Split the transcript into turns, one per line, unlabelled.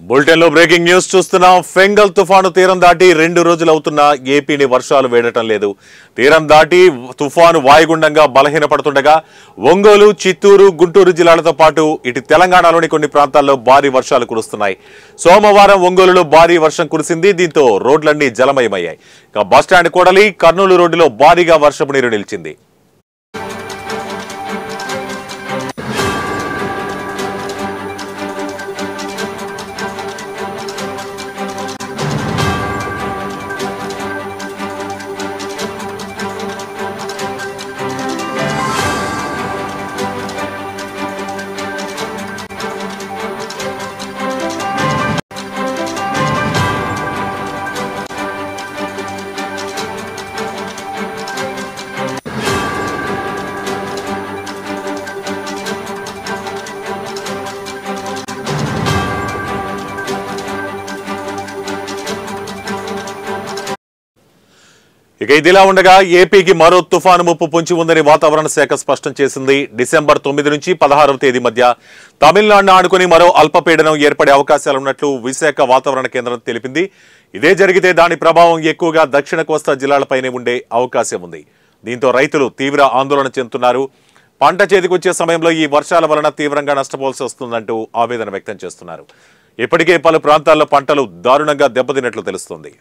Bulletin లో breaking news చూస్తున్నాం. Fengal తుఫాను తీరం దాటి 2 రోజులు అవుతున్నా ఏపీని వర్షాలు వేడటం లేదు. తీరం దాటి తుఫాను వాయుగుండంగా బలహీనపడుతుండగా ఒంగోలు, చిత్తూరు, గుంటూరు జిల్లాలతో పాటు ఇటు తెలంగాణలోని కొన్ని ప్రాంతాల్లో భారీ వర్షాలు కురుస్తున్నాయి. సోమవారం ఒంగోలులో భారీ వర్షం కురిసింది. దీంతో రోడ్లన్నీ జలమయమయ్యాయి. ఇక బస్టాండ్ కూడలి, కర్నూలు రోడ్డులో భారీగా వర్షపు నీరు నిలిచింది. ఇక ఇదిలా ఉండగా ఏపీకి మరో తుఫాను ముప్పు పొంచి ఉందని వాతావరణ శాఖ స్పష్టం చేసింది. డిసెంబర్ 9 నుంచి 16వ తేదీ మధ్య తమిళనాడును ఆనుకుని మరో అల్పపీడనం ఏర్పడే అవకాశాలున్నట్లు విశాఖ వాతావరణ కేంద్రం తెలిపింది. ఇదే జరిగితే దాని ప్రభావం ఎక్కువగా దక్షిణ కోస్తా జిల్లాలపైనే ఉండే అవకాశం ఉంది. దీంతో రైతులు తీవ్ర ఆందోళన చెందుతున్నారు. పంట చేతికొచ్చే సమయంలో ఈ వర్షాల వలన తీవ్రంగా నష్టపోవాల్సి వస్తుందంటూ ఆవేదన వ్యక్తం చేస్తున్నారు. ఇప్పటికే పలు ప్రాంతాల్లో పంటలు దారుణంగా దెబ్బతిన్నట్లు తెలుస్తోంది.